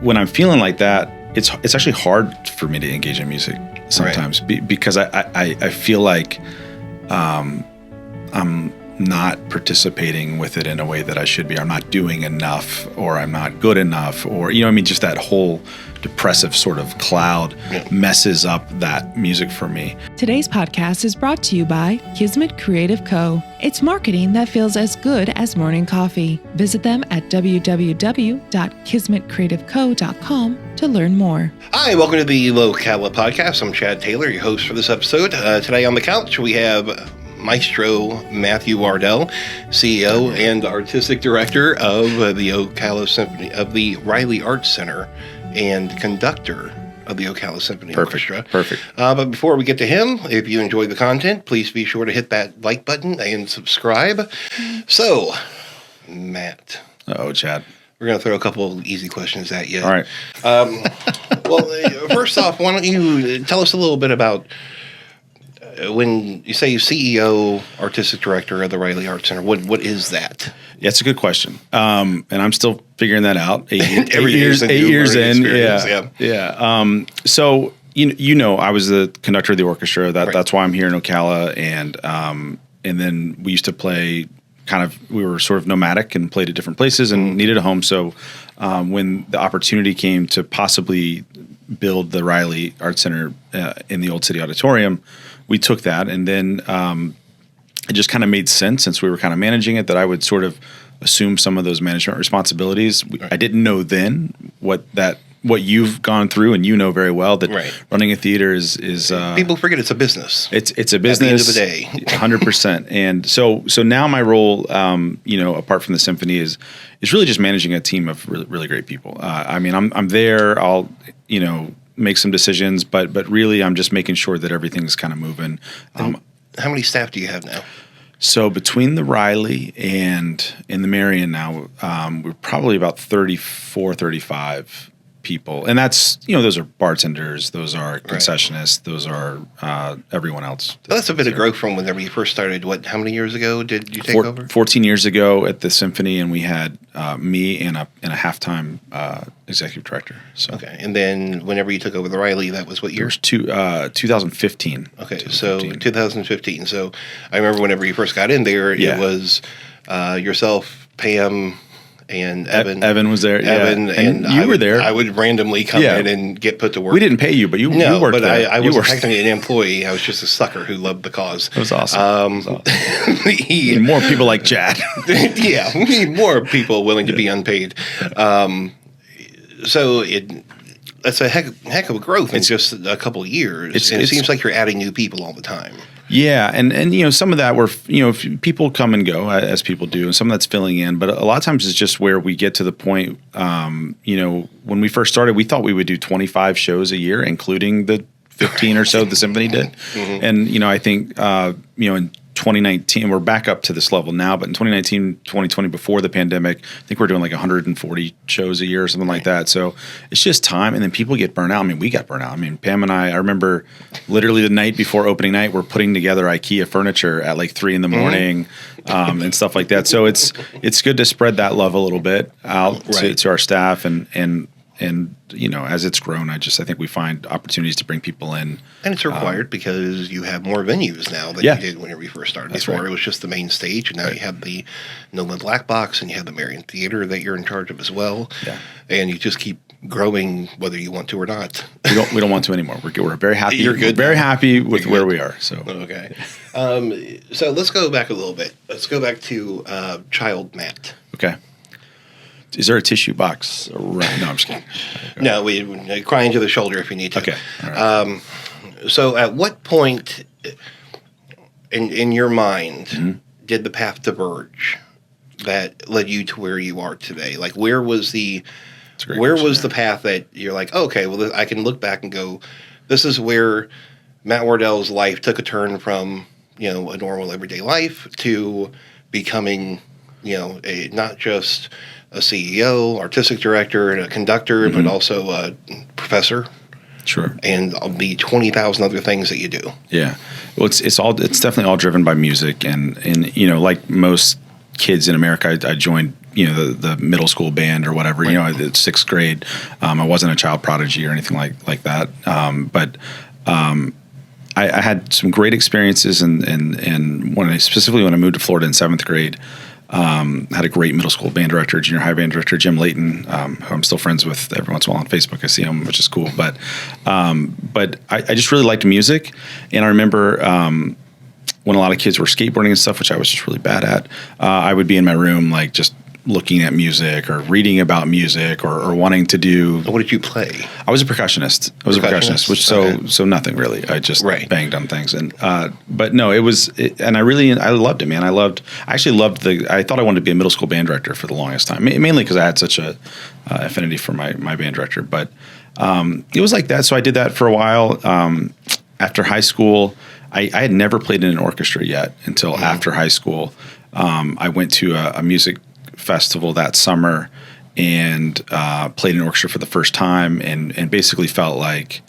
When I'm feeling like that, it's actually hard for me to engage in music sometimes because I feel like I'm not participating with it in a way that I should be. I'm not doing enough, or I'm not good enough, or, just that whole depressive sort of cloud messes up that music for me. Today's podcast is brought to you by Kismet Creative Co. It's marketing that feels as good as morning coffee. Visit them at www.kismetcreativeco.com to learn more. Hi, welcome to the Locala podcast. I'm Chad Taylor, your host for this episode. Today on the couch, we have Maestro Matthew Wardell, CEO and Artistic Director of the Ocala Symphony, of the Reilly Center, and Conductor of the Ocala Symphony Orchestra. Perfect. But before we get to him, if you enjoy the content, please be sure to hit that like button and subscribe. So, Matt. Oh, Chad. We're going to throw a couple easy questions at you. All right. Well, first off, why don't you tell us a little bit about when you say CEO, Artistic Director of the Reilly Art Center, what is that? Yeah, it's a good question. And I'm still figuring that out. 8 years in. Yeah. So, I was the conductor of the orchestra. That's why I'm here in Ocala. And then we used to play we were sort of nomadic and played at different places and needed a home. So when the opportunity came to possibly build the Reilly Art Center in the Old City Auditorium, we took that. And then it just kind of made sense, since we were kind of managing it, that I would sort of assume some of those management responsibilities. I didn't know then what you've gone through, and very well that running a theater is people forget it's a business. It's a business at the end of the day. 100%. And so now my role, apart from the symphony, is really just managing a team of really, really great people. I'm there. I'll make some decisions, but really I'm just making sure that everything's kind of moving. How many staff do you have now? So between the Reilly and in the Marion now, we're probably about 34, 35 people. And that's, those are bartenders, those are concessionists, those are everyone else. Well, that's a bit of growth from whenever you first started. How many years ago did you take over? 14 years ago at the symphony, and we had me and a half-time executive director. So. Okay, and then whenever you took over the Reilly, that was what year? It was 2015. Okay, 2015. So 2015. So I remember whenever you first got in there, it was yourself, Pam, and Evan. Evan was there. Evan, and you were there. I would randomly come in and get put to work. We didn't pay you, but you worked but there. I wasn't technically an employee. I was just a sucker who loved the cause. It was awesome. We need more people like Chad. Yeah, we need more people willing to be unpaid. So that's a heck of a growth in just a couple of years. And it seems like you're adding new people all the time. Yeah, and some of that people come and go, as people do, and some of that's filling in. But a lot of times it's just where we get to the point. When we first started, we thought we would do 25 shows a year, including the 15 or so the symphony did. Mm-hmm. And I think in 2019, we're back up to this level now, but in 2019, 2020, before the pandemic, I think we're doing like 140 shows a year or something like that. So it's just time, and then people get burnt out. We got burnt out. Pam and I remember literally the night before opening night, we're putting together IKEA furniture at like 3 a.m. And stuff like that. So it's good to spread that love a little bit out to our staff, and as it's grown, I think we find opportunities to bring people in. And it's required because you have more venues now than you did whenever you first started. Before it was just the main stage, and now you have the Nolan Black Box, and you have the Marion Theater that you're in charge of as well. Yeah. And you just keep growing whether you want to or not. We don't want to anymore. We're very happy. You're good. We're very happy with where we are. So okay. So let's go back a little bit. Let's go back to Child Matt. Okay. Is there a tissue box around? No, I'm just kidding. No, we cry into the shoulder if you need to. Okay. All right. So at what point in your mind did the path diverge that led you to where you are today? Like, where was the path that you're like, okay, well, I can look back and go, this is where Matt Wardell's life took a turn from, a normal everyday life to becoming, not just a CEO, artistic director, and a conductor, but also a professor. Sure. And the 20,000 other things that you do. Yeah. Well, it's definitely all driven by music, and like most kids in America, I joined the middle school band or whatever, Right. at sixth grade. I wasn't a child prodigy or anything like that. But I had some great experiences, and when I moved to Florida in seventh grade, had a great middle school band director, junior high band director, Jim Layton, who I'm still friends with every once in a while on Facebook. I see him, which is cool. But I just really liked music, and I remember when a lot of kids were skateboarding and stuff, which I was just really bad at. I would be in my room, like just looking at music or reading about music or wanting to do. What did you play? I was a percussionist. Which so nothing really. I just banged on things, and but no, and I loved it, man. I actually loved I thought I wanted to be a middle school band director for the longest time, mainly because I had such a affinity for my band director. But it was like that, so I did that for a while. After high school, I had never played in an orchestra yet until after high school. I went to a music festival that summer and played an orchestra for the first time, and basically felt like,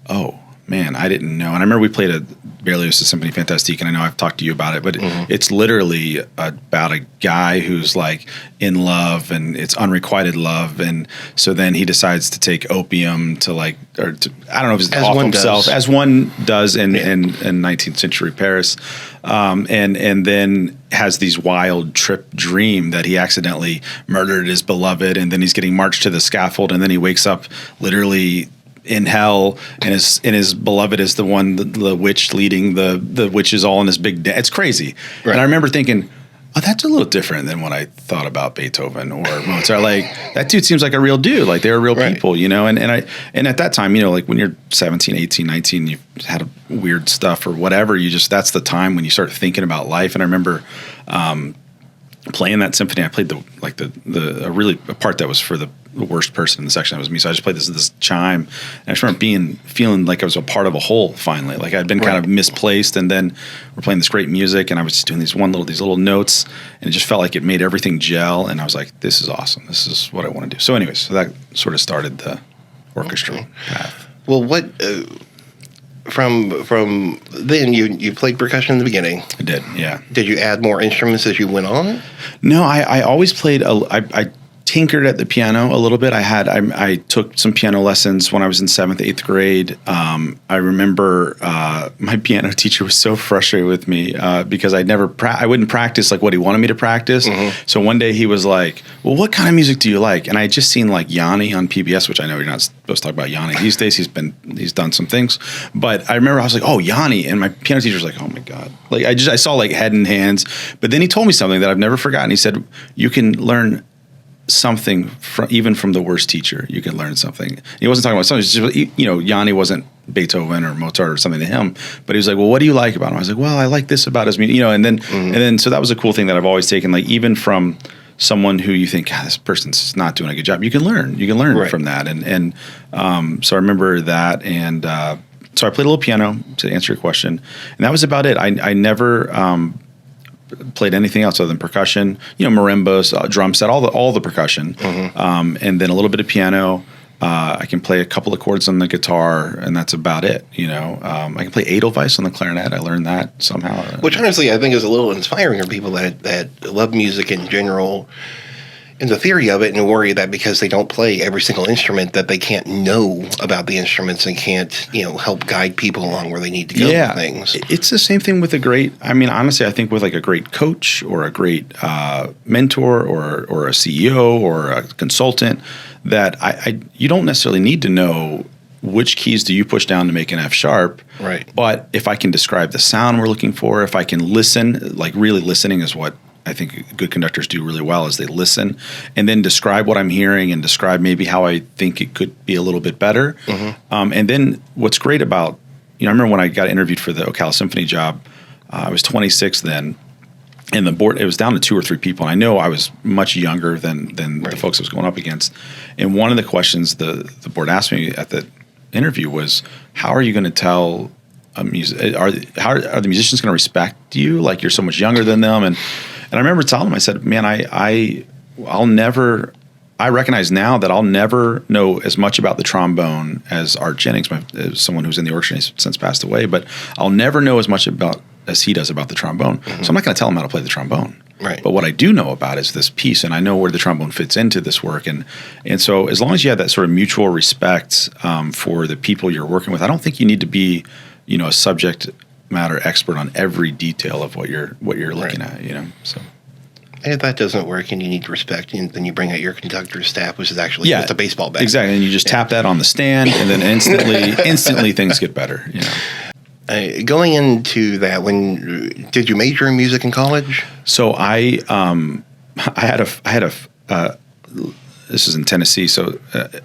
oh man, I didn't know. And I remember we played a Verges Symphony Fantastique, and I know I've talked to you about it, but it's literally about a guy who's like in love, and it's unrequited love, and so then he decides to take opium I don't know if it's off himself, as one does in 19th century Paris, and then has these wild trip dream that he accidentally murdered his beloved, and then he's getting marched to the scaffold, and then he wakes up literally in hell, and his beloved is the one, the witch leading the witches all in this big it's crazy. Right. And I remember thinking, oh, that's a little different than what I thought about Beethoven or Mozart. Like, that dude seems like a real dude. Like, they were real people, and at that time, like when you're 17, 18, 19, you've had weird stuff or whatever, that's the time when you start thinking about life. And I remember playing that symphony. I played a part that was for the worst person in the section. That was me. So I just played this chime, and I just remember feeling like I was a part of a whole finally. Like I'd been kind of misplaced, and then we're playing this great music, and I was just doing these little notes, and it just felt like it made everything gel. And I was like, this is awesome. This is what I want to do. So anyways, so that sort of started the orchestral path. Well, what from then you played percussion in the beginning? I did, yeah. Did you add more instruments as you went on? No, I always played. I tinkered at the piano a little bit. I took some piano lessons when I was in 7th, 8th grade. I remember my piano teacher was so frustrated with me because I wouldn't practice like what he wanted me to practice. So one day he was like, well, what kind of music do you like? And I had just seen like Yanni on PBS, which I know you're not supposed to talk about Yanni these days. He's done some things, but I remember I was like, oh, Yanni. And my piano teacher was like, oh my God. Like I saw like Head and Hands, but then he told me something that I've never forgotten. He said, you can learn something even from the worst teacher. You can learn something. He wasn't talking about something. Yanni wasn't Beethoven or Mozart or something to him, but he was like, well, what do you like about him? I was like, well, I like this about his music, and then so that was a cool thing that I've always taken, like even from someone who you think, God, this person's not doing a good job, you can learn from that. And so I remember that. And so I played a little piano, to answer your question, and that was about it. I never played anything else other than percussion, marimbas, drum set, all the percussion, and then a little bit of piano. I can play a couple of chords on the guitar, and that's about it. I can play Edelweiss on the clarinet. I learned that somehow. Which honestly I think is a little inspiring for people that love music in general, in the theory of it, and worry that because they don't play every single instrument that they can't know about the instruments and can't, help guide people along where they need to go with things. It's the same thing with honestly, I think with like a great coach or a great mentor or a CEO or a consultant, that you don't necessarily need to know which keys do you push down to make an F sharp. Right. But if I can describe the sound we're looking for, if I can listen, like really listening is what I think good conductors do really well, is they listen and then describe what I'm hearing and describe maybe how I think it could be a little bit better. And then what's great about, I remember when I got interviewed for the Ocala Symphony job, I was 26 then, and the board, it was down to 2 or 3 people. And I know I was much younger than the folks I was going up against. And one of the questions the board asked me at the interview was, how are you going to tell are the musicians going to respect you? Like, you're so much younger than them. And I remember telling them, I said, man, I'll never, I recognize now that I'll never know as much about the trombone as Art Jennings, someone who's in the orchestra, he's since passed away, but I'll never know as much about as he does about the trombone. So I'm not going to tell him how to play the trombone. Right. But what I do know about is this piece, and I know where the trombone fits into this work. And so as long as you have that sort of mutual respect for the people you're working with, I don't think you need to be, a subject matter expert on every detail of what you're looking at, So. And if that doesn't work and you need respect, then you bring out your conductor's staff, which is actually just a baseball bat. Exactly. And you just tap that on the stand, and then instantly things get better. Going into that, did you major in music in college? So I had a this is in Tennessee. So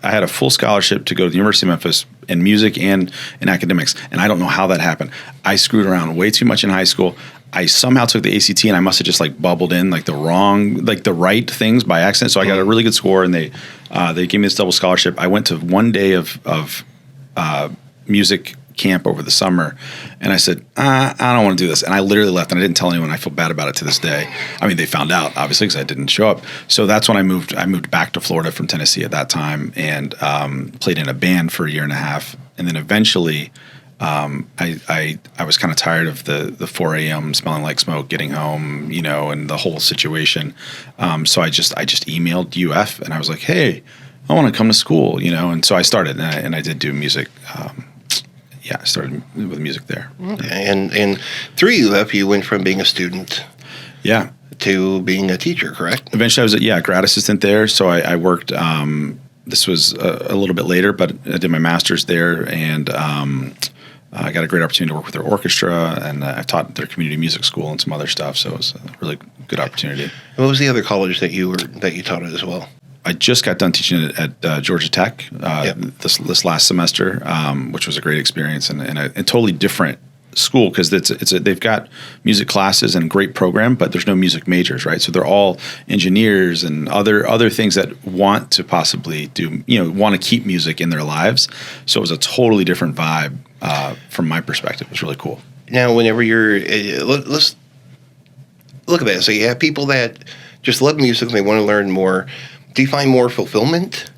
I had a full scholarship to go to the University of Memphis in music and in academics. And I don't know how that happened. I screwed around way too much in high school. I somehow took the ACT and I must have just bubbled in the right things by accident. So I got a really good score, and they gave me this double scholarship. I went to one day of music camp over the summer, and I said, I don't want to do this. And I literally left, and I didn't tell anyone. I feel bad about it to this day. I mean, they found out, obviously, because I didn't show up. So that's when I moved back to Florida from Tennessee at that time, and played in a band for a year and a half. And then eventually, I was kind of tired of the 4 a.m. smelling like smoke, getting home, and the whole situation. So I just emailed UF, and I was like, hey, I want to come to school, And so I started, and I did do music. I started with music there. Okay. And through UF, you went from being a student, to being a teacher, correct? Eventually, I was a grad assistant there. So I worked. This was a little bit later, but I did my master's there, and I got a great opportunity to work with their orchestra, and I taught their community music school and some other stuff. So it was a really good opportunity. And what was the other college that you taught at as well? I just got done teaching at Georgia Tech this last semester, which was a great experience, and a totally different school, because they've got music classes and a great program, but there's no music majors, right? So they're all engineers and other things that want to possibly do, want to keep music in their lives. So it was a totally different vibe from my perspective. It was really cool. Now, whenever let's look at that. So you have people that just love music and they want to learn more. Do you find more fulfillment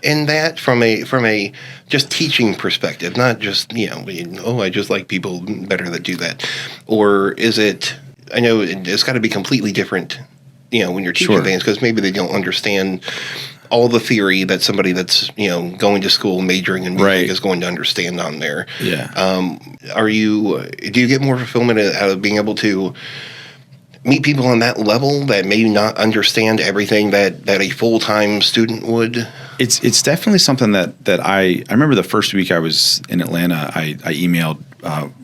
in that from a just teaching perspective, not just, I just like people better that do that? Or is it, I know it's got to be completely different, when you're teaching things, because maybe they don't understand all the theory that somebody that's, going to school majoring in music is going to understand on there. Yeah. Do you get more fulfillment out of being able to meet people on that level that may not understand everything that a full-time student would? It's definitely something that I remember the first week I was in Atlanta, I emailed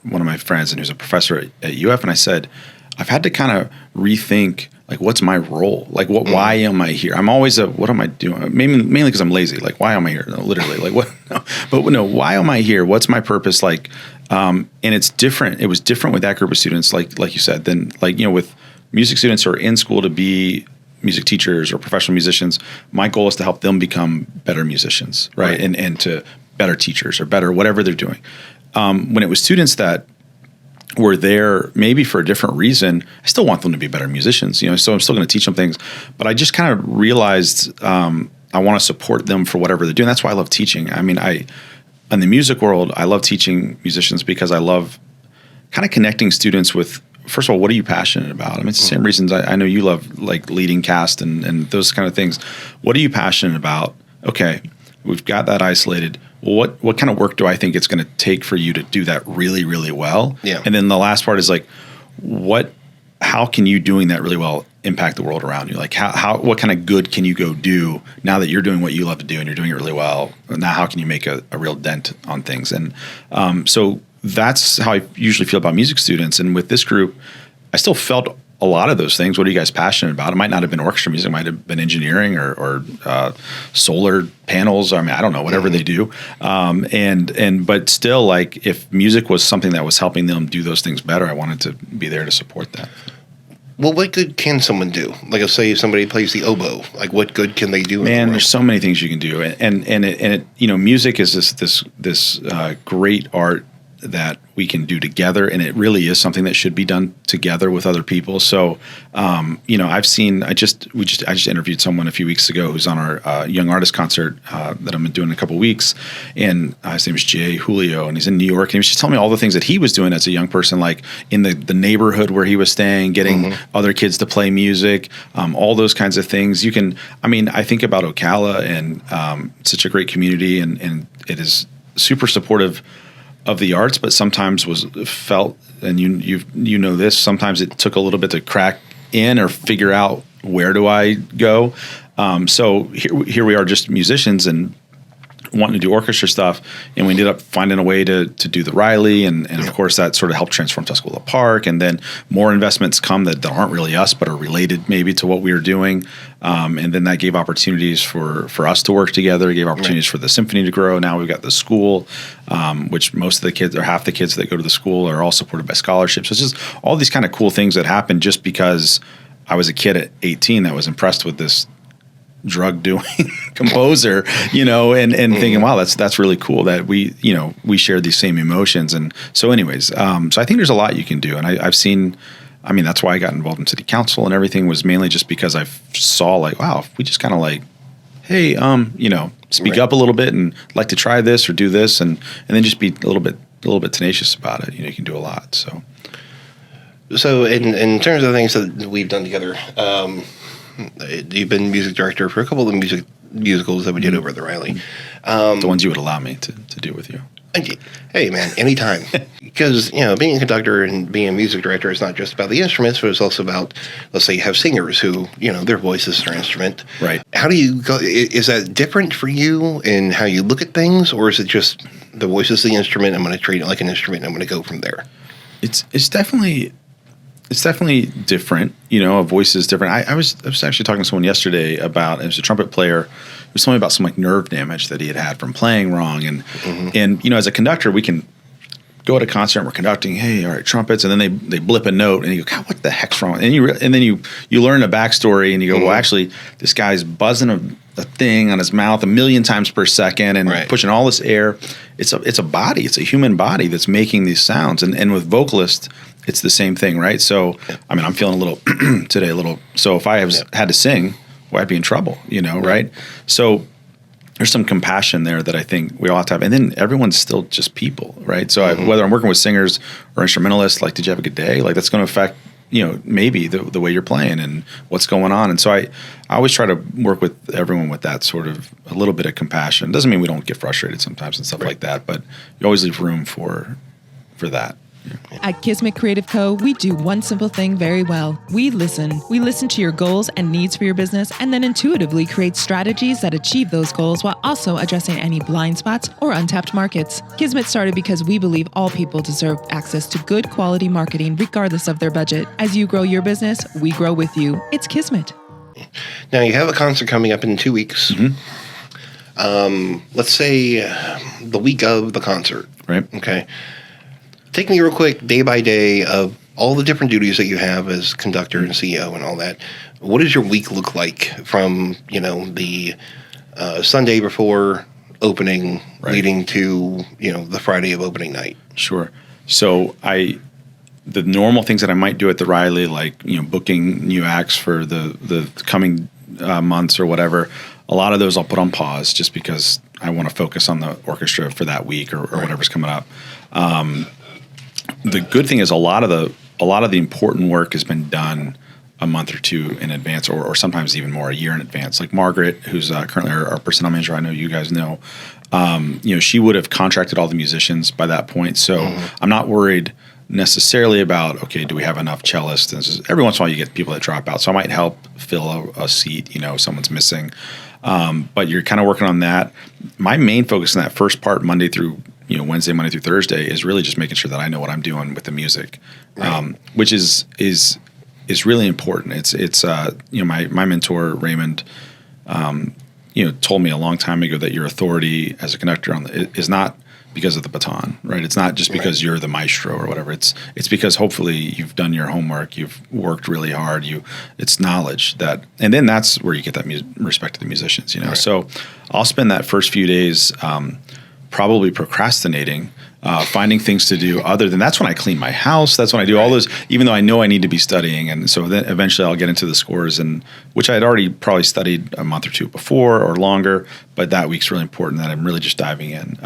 one of my friends, and he was a professor at UF, and I said, I've had to kind of rethink, what's my role? Why am I here? I'm always what am I doing? Mainly because I'm lazy. Why am I here? No, literally, what? No. But no, why am I here? What's my purpose? And it's different. It was different with that group of students, like you said, than with music students who are in school to be music teachers or professional musicians. My goal is to help them become better musicians, right? And to better teachers or better whatever they're doing. When it was students that were there maybe for a different reason, I still want them to be better musicians, so I'm still going to teach them things. But I just kind of realized I want to support them for whatever they're doing. That's why I love teaching. I mean, in the music world, I love teaching musicians because I love kind of connecting students with, first of all, what are you passionate about? I mean, it's the same reasons I know you love leading cast and those kind of things. What are you passionate about? Okay, we've got that isolated. Well, what kind of work do I think it's going to take for you to do that really, really well? Yeah. And then the last part is how can you doing that really well impact the world around you? What kind of good can you go do now that you're doing what you love to do and you're doing it really well? Now, how can you make a real dent on things? And so that's how I usually feel about music students. And with this group, I still felt a lot of those things. What are you guys passionate about? It might not have been orchestra music. It might have been engineering or solar panels. I mean, I don't know, whatever they do. But still, if music was something that was helping them do those things better, I wanted to be there to support that. Well, what good can someone do? Let's say if somebody plays the oboe, what good can they do? Man, there's so many things you can do, and music is this great art that we can do together, and it really is something that should be done together with other people. So, I just interviewed someone a few weeks ago who's on our young artist concert that I'm doing in a couple weeks, and his name is Jay Julio, and he's in New York, and he was just telling me all the things that he was doing as a young person, like in the neighborhood where he was staying, getting other kids to play music, all those kinds of things. I think about Ocala and such a great community, and it is super supportive of the arts, but sometimes was felt, and you know this, sometimes it took a little bit to crack in or figure out where do I go. So here we are, just musicians and wanting to do orchestra stuff, and we ended up finding a way to do the Reilly, and of course that sort of helped transform Tuscola Park, and then more investments come that aren't really us but are related maybe to what we were doing, and then that gave opportunities for us to work together, gave opportunities for the symphony to grow. Now we've got the school, which most of the kids, or half the kids that go to the school, are all supported by scholarships. So it's just all these kind of cool things that happen just because I was a kid at 18 that was impressed with this drug doing composer, and thinking, wow, that's really cool that we share these same emotions. And so anyways, so I think there's a lot you can do. And I've seen, that's why I got involved in city council and everything, was mainly just because I saw like, wow, if we just kind of like, hey, speak up a little bit and like to try this or do this, and then just be a little bit tenacious about it. You can do a lot. So in terms of the things that we've done together, you've been music director for a couple of the musicals that we did over at the Reilly. The ones you would allow me to do with you. Hey, man, anytime. Because, being a conductor and being a music director is not just about the instruments, but it's also about, let's say you have singers who, their voice is their instrument. Right. How do you go? Is that different for you in how you look at things, or is it just the voice is the instrument, I'm going to treat it like an instrument, and I'm going to go from there? It's definitely different. A voice is different. I was actually talking to someone yesterday about, it was a trumpet player, who was telling me about some like nerve damage that he had from playing wrong. And as a conductor, we can go at a concert and we're conducting, hey, all right, trumpets, and then they blip a note and you go, God, what the heck's wrong? And then you learn a backstory and you go, well, actually, this guy's buzzing a thing on his mouth 1,000,000 times per second and pushing all this air. It's a body, it's a human body that's making these sounds. And with vocalists, it's the same thing, right? So, I'm feeling a little today, so if I had to sing, well, I'd be in trouble, right? So there's some compassion there that I think we all have to have. And then everyone's still just people, right? So whether I'm working with singers or instrumentalists, like, did you have a good day? Like, that's going to affect, maybe the way you're playing and what's going on. And so I always try to work with everyone with that sort of a little bit of compassion. Doesn't mean we don't get frustrated sometimes and stuff like that, but you always leave room for that. At Kismet Creative Co., we do one simple thing very well. We listen. We listen to your goals and needs for your business, and then intuitively create strategies that achieve those goals while also addressing any blind spots or untapped markets. Kismet started because we believe all people deserve access to good quality marketing regardless of their budget. As you grow your business, we grow with you. It's Kismet. Now, you have a concert coming up in 2 weeks. Let's say the week of the concert. Right. Okay. Take me real quick, day by day, of all the different duties that you have as conductor and CEO and all that. What does your week look like from, the Sunday before opening leading to, the Friday of opening night? Sure. So the normal things that I might do at the Reilly, like, booking new acts for the coming months or whatever, a lot of those I'll put on pause just because I want to focus on the orchestra for that week or whatever's coming up. The good thing is a lot of the important work has been done a month or two in advance, or sometimes even more, a year in advance. Like Margaret, who's currently our personnel manager, I know you guys know, she would have contracted all the musicians by that point. So I'm not worried necessarily about, okay, do we have enough cellists? And just, every once in a while you get people that drop out. So I might help fill a seat, someone's missing. But you're kind of working on that. My main focus in that first part, Monday through Wednesday, Monday through Thursday, is really just making sure that I know what I'm doing with the music, which is really important. It's my mentor Raymond, told me a long time ago that your authority as a conductor is not because of the baton, right? It's not just because you're the maestro or whatever. It's because hopefully you've done your homework, you've worked really hard. It's knowledge and then that's where you get that respect to the musicians. So I'll spend that first few days probably procrastinating finding things to do other than that's when I clean my house. That's when I do all those, even though I know I need to be studying. And so then eventually I'll get into the scores, and which I had already probably studied a month or two before or longer, but that week's really important that I'm really just diving in.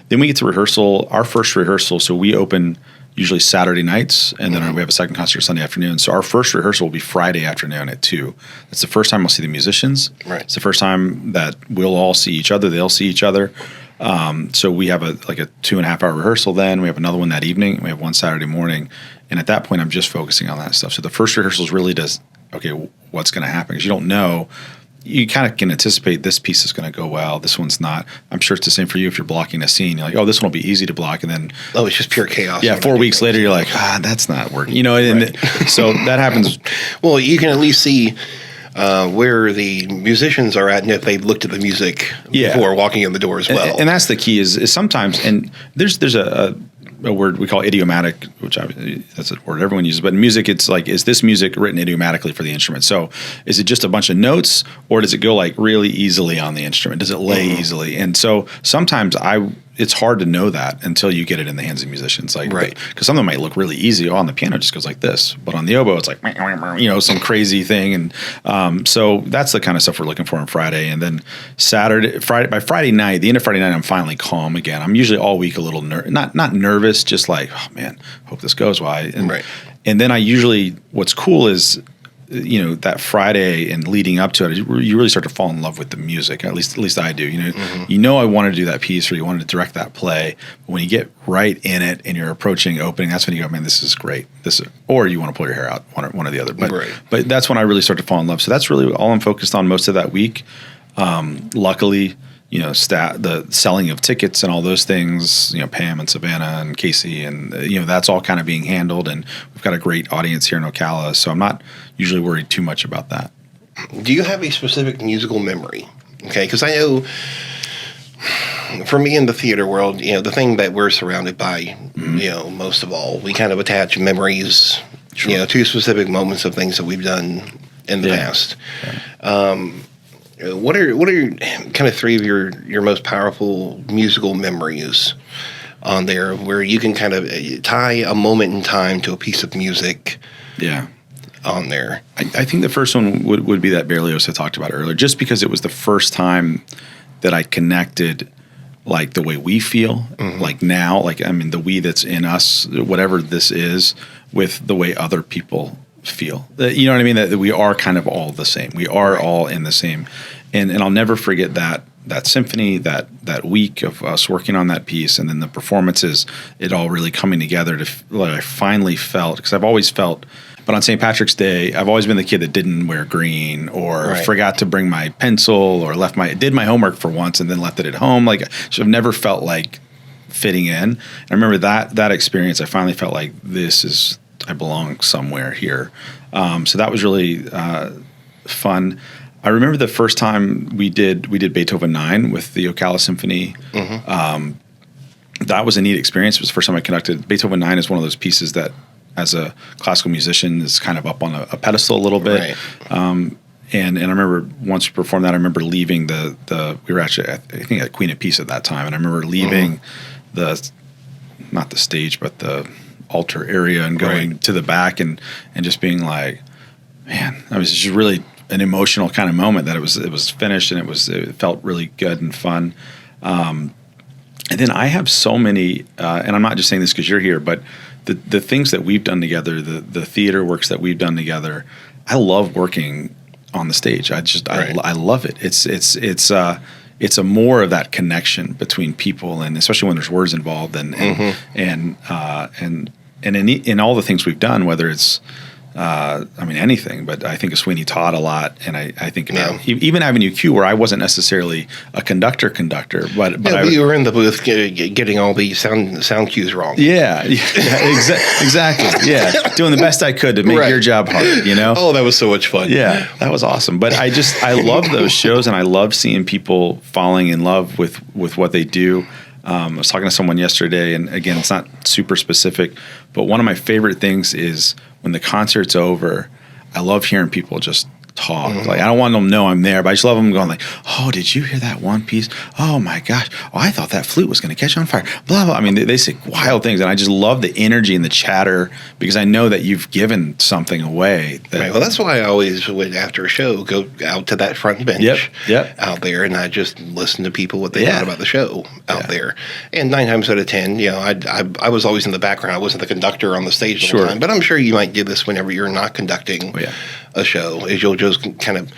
Then we get to rehearsal, our first rehearsal. So we open usually Saturday nights, and then we have a second concert Sunday afternoon. So our first rehearsal will be Friday afternoon at 2. That's the first time we'll see the musicians. Right. It's the first time that we'll all see each other. They'll see each other. So we have a 2.5 hour rehearsal then. We have another one that evening. We have one Saturday morning. And at that point, I'm just focusing on that stuff. So the first rehearsal is really just, okay, what's going to happen? Because you don't know. You kind of can anticipate this piece is going to go well. This one's not. I'm sure it's the same for you if you're blocking a scene. You're like, oh, this one will be easy to block. And then, it's just pure chaos. Yeah, 4 weeks later, you're like, that's not working. And so that happens. Well, you can at least see where the musicians are at, and if they've looked at the music before walking in the door as well. And that's the key is sometimes, and there's a word we call idiomatic, which that's a word everyone uses, but in music, it's like, is this music written idiomatically for the instrument? So is it just a bunch of notes, or does it go like really easily on the instrument? Does it lay easily? And so sometimes it's hard to know that until you get it in the hands of musicians. Like, because some of them might look really easy. On the piano, it just goes like this, but on the oboe, it's like, some crazy thing. And so that's the kind of stuff we're looking for on Friday. And then by Friday night, the end of Friday night, I'm finally calm again. I'm usually all week a little not nervous, just like, oh man, hope this goes well. And then I usually, what's cool is, that Friday and leading up to it, you really start to fall in love with the music. At least I do. I wanted to do that piece, or you wanted to direct that play. But when you get right in it and you're approaching opening, that's when you go, man, this is great. Or you want to pull your hair out, one or the other. But that's when I really start to fall in love. So that's really all I'm focused on most of that week. Luckily, the selling of tickets and all those things, Pam and Savannah and Casey, and that's all kind of being handled, and we've got a great audience here in Ocala, so I'm not usually worried too much about that. Do you have a specific musical memory? Okay, because I know for me in the theater world, the thing that we're surrounded by, most of all, we kind of attach memories, to specific moments of things that we've done in the past. Yeah. What are kind of 3 of your most powerful musical memories on there, where you can kind of tie a moment in time to a piece of music? Yeah. On there, I think the first one would be that Berlioz I talked about earlier, just because it was the first time that I connected, like the way we feel, like now, the we that's in us, whatever this is, with the way other people feel. You know what I mean? That we are kind of all the same. We are all in the same. And I'll never forget that symphony, that week of us working on that piece, and then the performances, it all really coming together to what I finally felt, because I've always felt, but on St. Patrick's Day, I've always been the kid that didn't wear green, or forgot to bring my pencil, or did my homework for once and then left it at home. So I've never felt like fitting in. And I remember that experience, I finally felt like I belong somewhere here. So that was really fun. I remember the first time we did Beethoven 9 with the Ocala Symphony. That was a neat experience. It was the first time I conducted. Beethoven 9 is one of those pieces that, as a classical musician, is kind of up on a pedestal a little bit. And I remember once we performed that, I remember leaving we were actually, I think, at Queen of Peace at that time, and I remember leaving not the stage, but the altar area, and going to the back and just being like, man, I was just really an emotional kind of moment that it was finished, and it felt really good and fun. And then I have so many, and I'm not just saying this because you're here, but the things that we've done together, the theater works that we've done together, I love working on the stage. I love it. It's a more of that connection between people, and especially when there's words involved, and in all the things we've done, whether it's anything, but I think of Sweeney Todd a lot, and I think about even Avenue Q, where I wasn't necessarily a conductor, but you were in the booth getting all the sound cues wrong. Yeah, exactly. Yeah, doing the best I could to make your job hard. Oh, that was so much fun. Yeah, that was awesome. But I love those shows, and I love seeing people falling in love with what they do. I was talking to someone yesterday, and again, it's not super specific, but one of my favorite things is when the concert's over, I love hearing people just talk. Like, I don't want them to know I'm there, but I just love them going like, oh, did you hear that one piece? Oh my gosh. Oh, I thought that flute was going to catch on fire. Blah, blah. I mean, they say wild things, and I just love the energy and the chatter because I know that you've given something away. Right. Well, that's why I always would, after a show, go out to that front bench out there, and I just listen to people what they thought about the show out there. And 9 times out of 10, you know, I was always in the background. I wasn't the conductor on the stage all the time, but I'm sure you might do this whenever you're not conducting a show, is you'll just kind of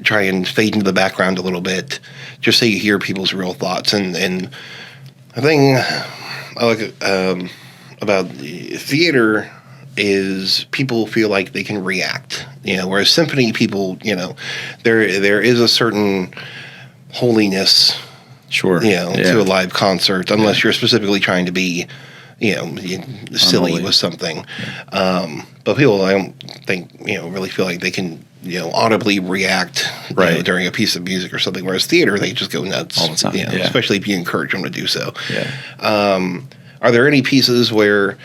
try and fade into the background a little bit, just so you hear people's real thoughts. And the thing I like about theater is people feel like they can react, you know, whereas symphony people, you know, there is a certain holiness, you know, to a live concert, unless you're specifically trying to be, you know, silly with something. But people, I don't think, you know, really feel like they can, you know, audibly react you know, during a piece of music or something. Whereas theater, they just go nuts all the time, you know, especially if you encourage them to do so. Are there any pieces where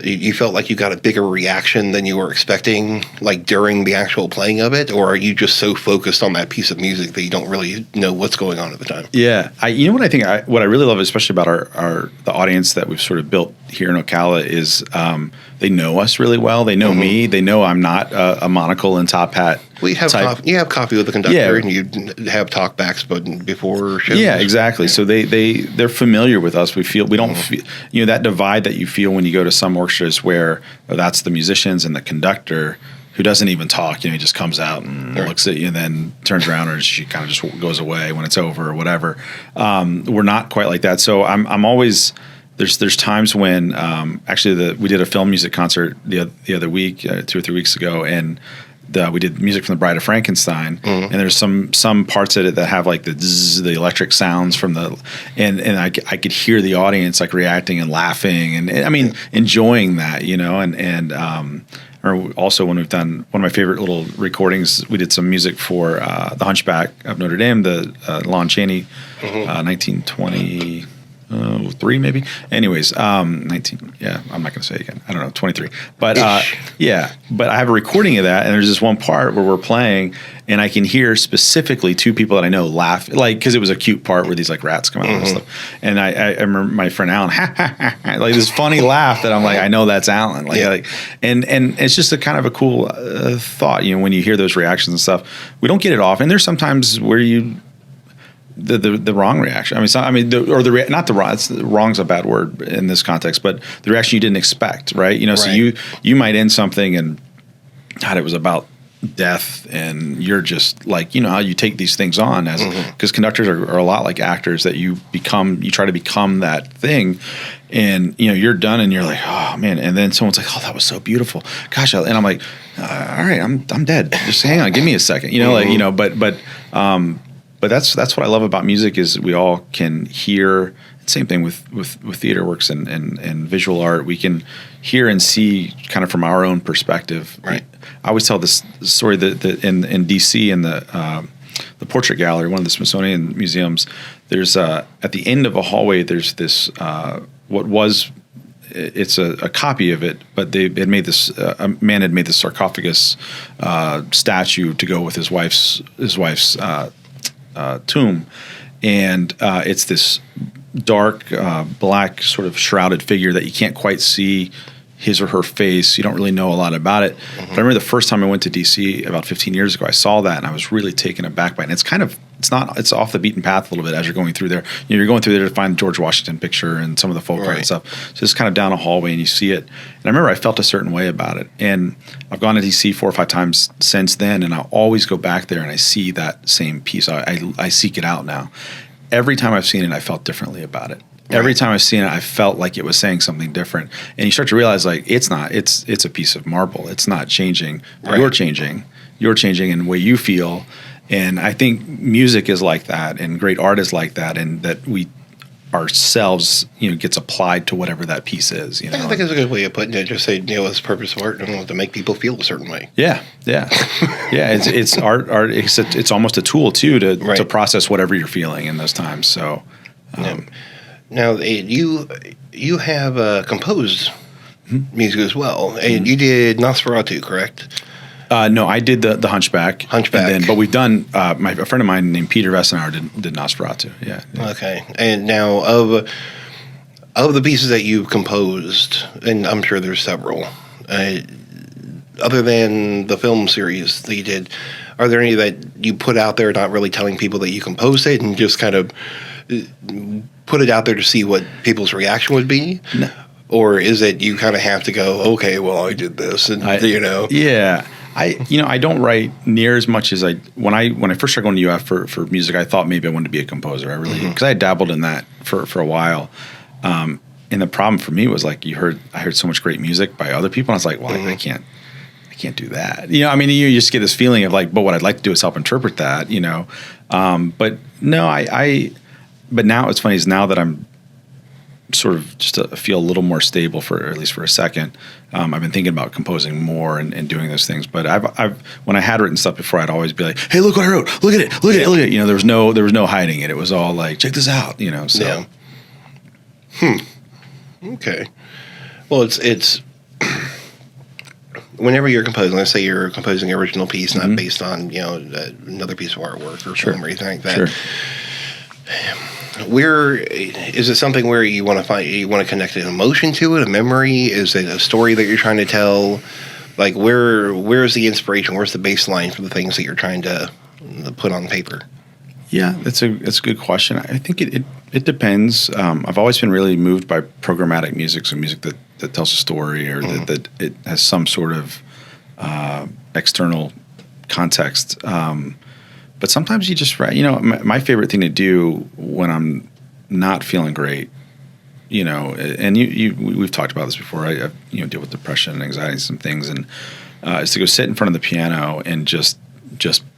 you felt like you got a bigger reaction than you were expecting, like during the actual playing of it, or are you just so focused on that piece of music that you don't really know what's going on at the time? Yeah, you know what I think? What I really love, especially about the audience that we've sort of built here in Ocala, is they know us really well. They know me. They know I'm not a monocle and top hat. Well, you have coffee with the conductor, and you have talkbacks, but before shows. Yeah, exactly. So they're familiar with us. We don't feel, you know, that divide that you feel when you go to some orchestras where that's the musicians and the conductor who doesn't even talk. You know, he just comes out and looks at you and then turns around, or she kind of just goes away when it's over or whatever. We're not quite like that. So I'm always. There's times when actually we did a film music concert the other week, 2 or 3 weeks ago, and we did music from The Bride of Frankenstein, and there's some parts of it that have like the electric sounds from and I could hear the audience like reacting and laughing and I mean enjoying that, you know, or also when we've done one of my favorite little recordings, we did some music for The Hunchback of Notre Dame, the Lon Chaney, 1920. 3 maybe. Anyways, 19. Yeah, I'm not going to say it again. I don't know, 23. But but I have a recording of that, and there's this one part where we're playing, and I can hear specifically 2 people that I know laugh, like because it was a cute part where these like rats come out and stuff. And I remember my friend Alan, like this funny laugh that I'm like, I know that's Alan. Like and it's just a kind of a cool thought, you know, when you hear those reactions and stuff. We don't get it often. There's sometimes where you. The wrong reaction. Not the wrong. Wrong's a bad word in this context, but the reaction you didn't expect, right? You know, so you might end something and God, it was about death, and you're just like, you know how you take these things on as because conductors are a lot like actors that you try to become that thing, and you know you're done and you're like, oh man, and then someone's like, oh, that was so beautiful, gosh, and I'm like, all right, I'm dead. Just hang on, give me a second, you know, like you know, but that's what I love about music is we all can hear. Same thing with theater works and visual art. We can hear and see kind of from our own perspective. Right. I always tell this story that in D.C. in the Portrait Gallery, one of the Smithsonian museums, there's at the end of a hallway there's this it's a copy of it, but they had made this a man had made this sarcophagus statue to go with his wife's tomb, and it's this dark black sort of shrouded figure that you can't quite see his or her face. You don't really know a lot about it. But I remember the first time I went to DC about 15 years ago, I saw that and I was really taken aback by it. And it's off the beaten path a little bit as you're going through there. You know, you're going through there to find the George Washington picture and some of the folk art and stuff. So it's kind of down a hallway and you see it. And I remember I felt a certain way about it. And I've gone to DC 4 or 5 times since then, and I always go back there and I see that same piece. I seek it out now. Every time I've seen it, I felt differently about it. Every time I've seen it, I felt like it was saying something different. And you start to realize, like, it's not. It's a piece of marble. It's not changing. Right. You're changing. You're changing in the way you feel. And I think music is like that, and great art is like that, and that we ourselves, you know, gets applied to whatever that piece is. You know, I think it's a good way of putting it. Just say, you know, it's the purpose of art and to make people feel a certain way. Yeah. It's art. It's almost a tool too to process whatever you're feeling in those times. So. Now, you have composed music as well, and you did Nosferatu, correct? No, I did the Hunchback. But we've done. A friend of mine named Peter Vessenauer did Nosferatu. Yeah. Okay, and now of the pieces that you've composed, and I'm sure there's several, other than the film series that you did, are there any that you put out there not really telling people that you composed it and just kind of put it out there to see what people's reaction would be? No. Or is it you kind of have to go, okay, well, I did this, and Yeah. I don't write near as much as when I first started going to UF for music. I thought maybe I wanted to be a composer. I really because I had dabbled in that for a while. And the problem for me was like I heard so much great music by other people. And I was like, well, I can't do that. You just get this feeling of like, but what I'd like to do is help interpret that. But no, but now it's funny is now that I'm sort of just feel a little more stable at least for a second. I've been thinking about composing more and doing those things. But I've when I had written stuff before, I'd always be like, "Hey, look what I wrote! Look at it! Look at it! There was no hiding it. It was all like, check this out! So. Yeah. Okay. Well, it's whenever you're composing. Let's say you're composing an original piece, not based on another piece of artwork or film or anything like that. Sure. Where is it something where you want to connect an emotion to it, a memory? Is it a story that you're trying to tell? Like where's the inspiration? Where's the baseline for the things that you're trying to put on paper? Yeah, that's a good question. I think it depends. I've always been really moved by programmatic music, so music that tells a story or that it has some sort of external context. But sometimes you just write. My favorite thing to do when I'm not feeling great, and we've talked about this before. I deal with depression and anxiety and some things, and is to go sit in front of the piano and just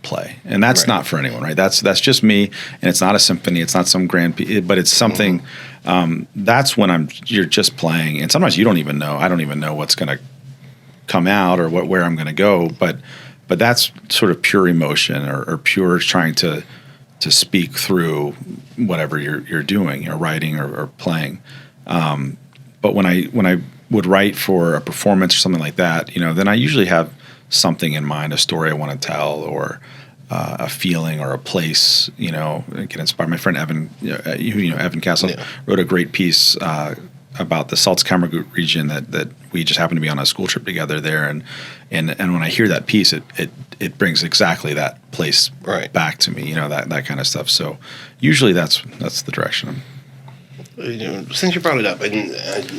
play. And that's not for anyone, right? That's just me, and it's not a symphony. It's not some grand piece, but it's something. That's when you're just playing, and sometimes you don't even know. I don't even know what's going to come out or where I'm going to go, but that's sort of pure emotion or pure trying to speak through whatever you're doing, writing or playing. But when I would write for a performance or something like that, then I usually have something in mind, a story I want to tell, or a feeling or a place. Get inspired. My friend Evan, Evan Castle, wrote a great piece about the Salzkammergut region that we just happened to be on a school trip together there, and when I hear that piece, it brings exactly that place back to me, that kind of stuff. So usually that's the direction. Since you brought it up, and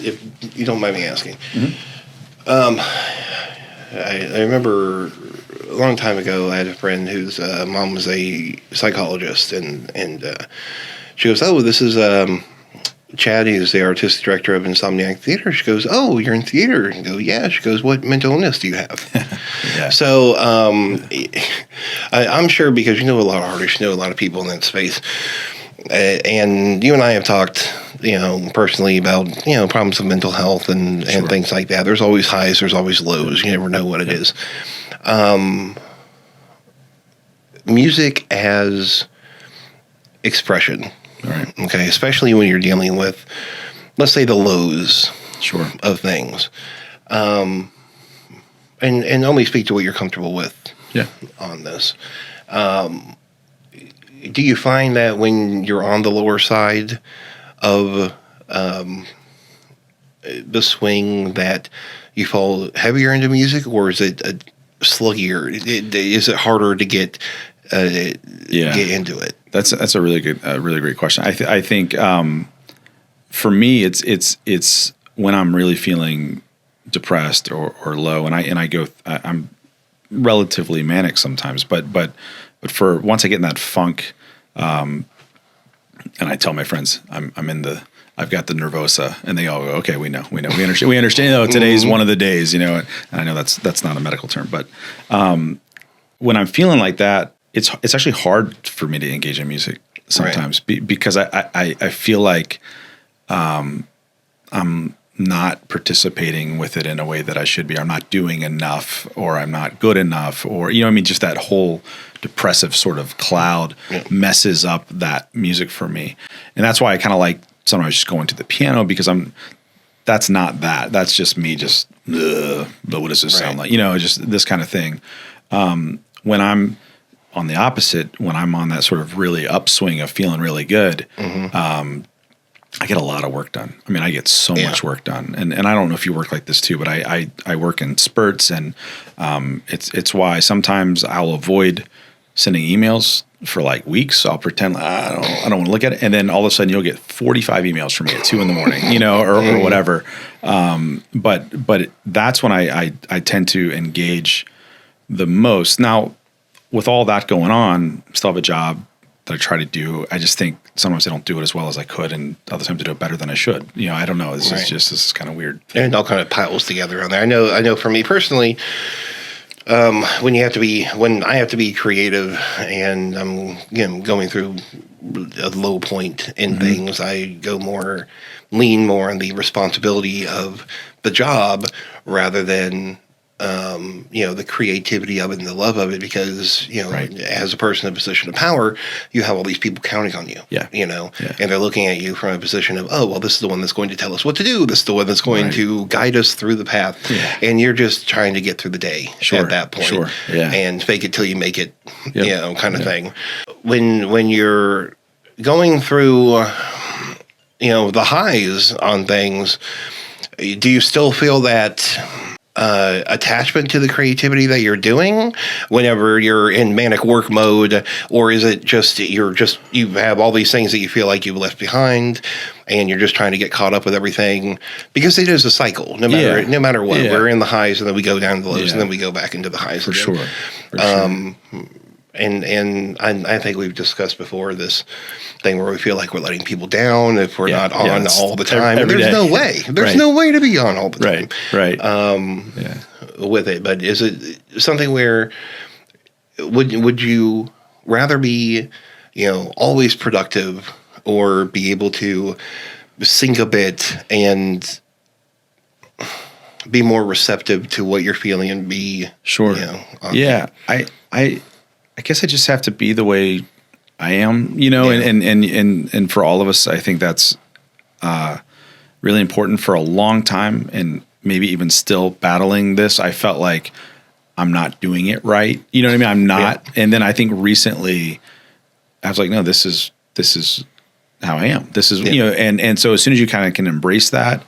if you don't mind me asking, I remember a long time ago I had a friend whose mom was a psychologist, and she goes, "Oh, this is Chad, who's the artistic director of Insomniac Theater." She goes, "Oh, you're in theater?" And I go, "Yeah." She goes, "What mental illness do you have?" Yeah. So I'm sure because you know a lot of artists, you know a lot of people in that space, and you and I have talked, personally about problems of mental health and things like that. There's always highs, there's always lows. You never know what it is. Music as expression. Right. Okay, especially when you're dealing with, let's say, the lows of things. And only speak to what you're comfortable with on this. Do you find that when you're on the lower side of the swing that you fall heavier into music, or is it sluggier? Is it harder to get into it? That's a really great question. I think for me it's when I'm really feeling depressed or low, and I go I'm relatively manic sometimes, but for once I get in that funk, and I tell my friends I've got the nervosa, and they all go, "Okay, we understand. Today's one of the days, and I know that's not a medical term, but when I'm feeling like that, it's actually hard for me to engage in music sometimes because I feel like I'm not participating with it in a way that I should be. I'm not doing enough, or I'm not good enough, or just that whole depressive sort of cloud messes up that music for me. And that's why I kind of like sometimes just going to the piano, because that's not that. That's just me just, but what does this sound like? You know, just this kind of thing. When I'm on the opposite, when I'm on that sort of really upswing of feeling really good, I get a lot of work done. I mean, I get so much work done. And I don't know if you work like this too, but I work in spurts, and it's why sometimes I'll avoid sending emails for like weeks. I'll pretend I don't want to look at it. And then all of a sudden you'll get 45 emails from me at 2 a.m, you know, or whatever. But that's when I tend to engage the most. Now, with all that going on, I still have a job that I try to do. I just think sometimes I don't do it as well as I could, and other times I do it better than I should. You know, I don't know. This is kind of weird thing. And it all kind of piles together on there. I know for me personally, when I have to be creative and I'm going through a low point in things, I lean more on the responsibility of the job rather than the creativity of it and the love of it, because, as a person in a position of power, you have all these people counting on you, and they're looking at you from a position of, oh, well, this is the one that's going to tell us what to do. This is the one that's going to guide us through the path. Yeah. And you're just trying to get through the day at that point and fake it till you make it, kind of thing. When you're going through, the highs on things, do you still feel that attachment to the creativity that you're doing whenever you're in manic work mode, or is it just you have all these things that you feel like you've left behind and you're just trying to get caught up with everything? Because it is a cycle, no matter what. We're in the highs and then we go down to the lows and then we go back into the highs for again. sure. For sure. And I think we've discussed before this thing where we feel like we're letting people down if we're not on all the time. Every There's day. no way. There's no way to be on all the time. Right. With it. But is it something where would you rather be, always productive, or be able to sink a bit and be more receptive to what you're feeling and be I guess I just have to be the way I am, and for all of us, I think that's really important. For a long time, and maybe even still battling this, I felt like I'm not doing it right. You know what I mean? I'm not. And then I think recently I was like, no, this is how I am. This is, and so as soon as you kind of can embrace that,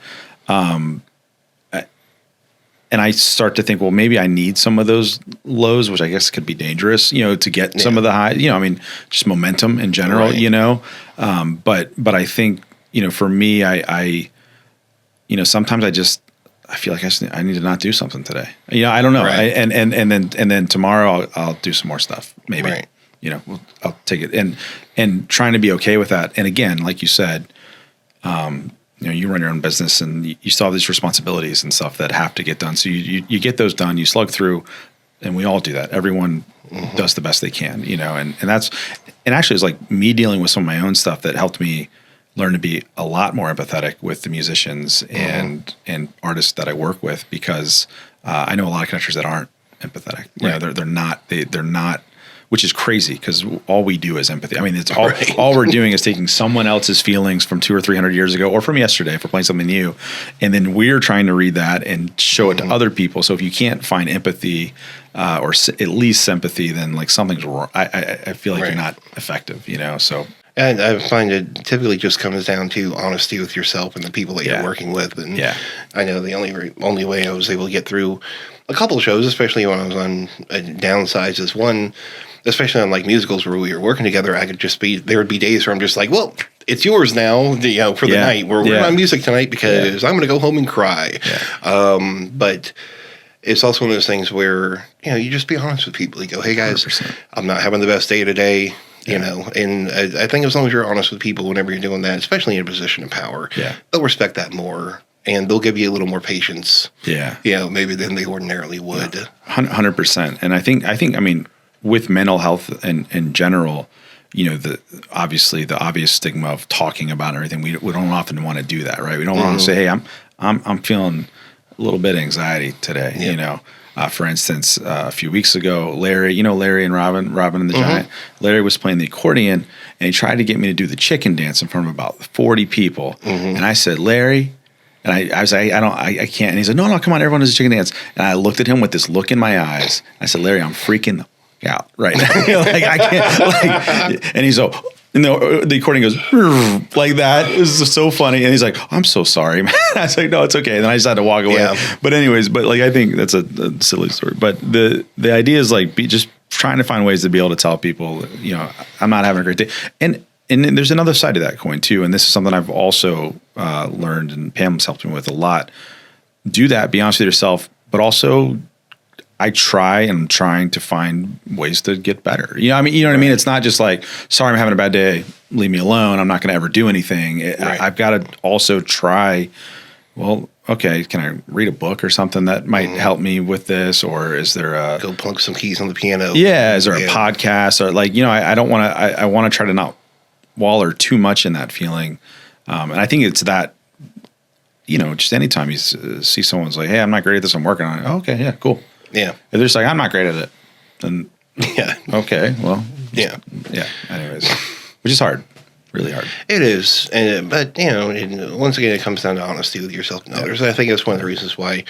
and I start to think, well, maybe I need some of those lows, which I guess could be dangerous, to get some of the high, just momentum in general, but I think, for me, I sometimes I feel like I need to not do something today. I don't know. Right. And then tomorrow I'll do some more stuff. Maybe, I'll take it and trying to be okay with that. And again, like you said, you run your own business and you still have these responsibilities and stuff that have to get done. So you get those done, you slug through, and we all do that. Everyone does the best they can, and actually it's like me dealing with some of my own stuff that helped me learn to be a lot more empathetic with the musicians and artists that I work with, because I know a lot of conductors that aren't empathetic. They're not, which is crazy, because all we do is empathy. I mean, it's all we're doing is taking someone else's feelings from 200 or 300 years ago, or from yesterday if we're playing something new, and then we're trying to read that and show it to other people. So if you can't find empathy or at least sympathy, then like something's wrong. I feel like you're not effective, So. And I find it typically just comes down to honesty with yourself and the people that you're working with. And I know the only way I was able to get through a couple of shows, especially when I was on downsides, is one, especially on like musicals where we were working together, there would be days where I'm just like, well, it's yours now, for the night. We're working on music tonight because I'm going to go home and cry. Yeah. But it's also one of those things where, you just be honest with people. You go, hey guys, 100%. I'm not having the best day today. And I think as long as you're honest with people whenever you're doing that, especially in a position of power, they'll respect that more, and they'll give you a little more patience. Maybe than they ordinarily would. 100%. And I think, with mental health in general, obviously the obvious stigma of talking about everything, we don't often want to do that, right? We don't want to say, hey, I'm feeling a little bit of anxiety today, For instance, a few weeks ago, Larry and Robin and the Giant, Larry was playing the accordion, and he tried to get me to do the chicken dance in front of about 40 people. And I said, Larry, And I was like, I can't. And he's like, no, come on, everyone does a chicken dance. And I looked at him with this look in my eyes. I said, Larry, I'm freaking out right now. Like, I can't. Like, and he's like, and the recording goes like that. It was so funny. And he's like, I'm so sorry, man. I was like, no, it's okay. And then I just had to walk away. Yeah. But anyways, like, I think that's a silly story. But the idea is like, just trying to find ways to be able to tell people, I'm not having a great day. And there's another side to that coin too. And this is something I've also learned, and Pam's helped me with a lot. Do that, be honest with yourself, but also I'm trying to find ways to get better. You know what I mean? It's not just like, sorry, I'm having a bad day, leave me alone, I'm not going to ever do anything. I've got to also try, well, okay, can I read a book or something that might help me with this? Or is there go plunk some keys on the piano? Yeah. Is there a podcast? Or like, I don't want to, I want to try to not waller too much in that feeling. And I think it's that, just anytime you see someone's like, hey, I'm not great at this, I'm working on it. Oh, okay, yeah, cool. Yeah. If they're just like, I'm not great at it, then yeah. Okay, well. Yeah. Yeah. Anyways, which is hard. Really hard. It is. But, once again, it comes down to honesty with yourself and others. I think that's one of the reasons why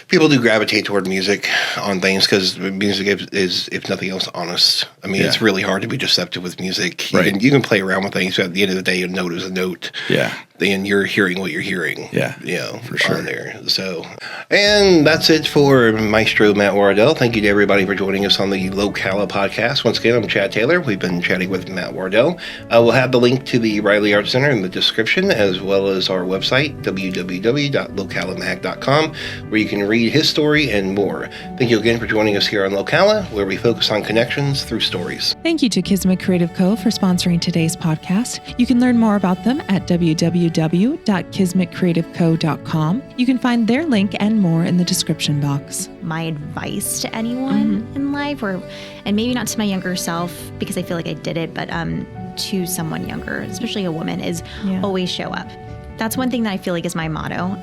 people do gravitate toward music on things, because music is, if nothing else, honest. I mean, it's really hard to be deceptive with music. You can play around with things, but at the end of the day, a note is a note. Yeah. Then you're hearing what you're hearing. Yeah. For sure. On there. So, and that's it for Maestro Matt Wardell. Thank you to everybody for joining us on the Locala podcast. Once again, I'm Chad Taylor. We've been chatting with Matt Wardell. We'll have the link to the Reilly Art Center in the description, as well as our website, www.localamag.com, where you can read his story and more. Thank you again for joining us here on Locala, where we focus on connections through stories. Thank you to Kismet Creative Co. for sponsoring today's podcast. You can learn more about them at www.kismetcreativeco.com. You can find their link and more in the description box. My advice to anyone in life, and maybe not to my younger self, because I feel like I did it, but to someone younger, especially a woman, is always show up. That's one thing that I feel like is my motto.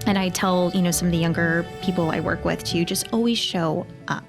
And I tell, some of the younger people I work with to just always show up.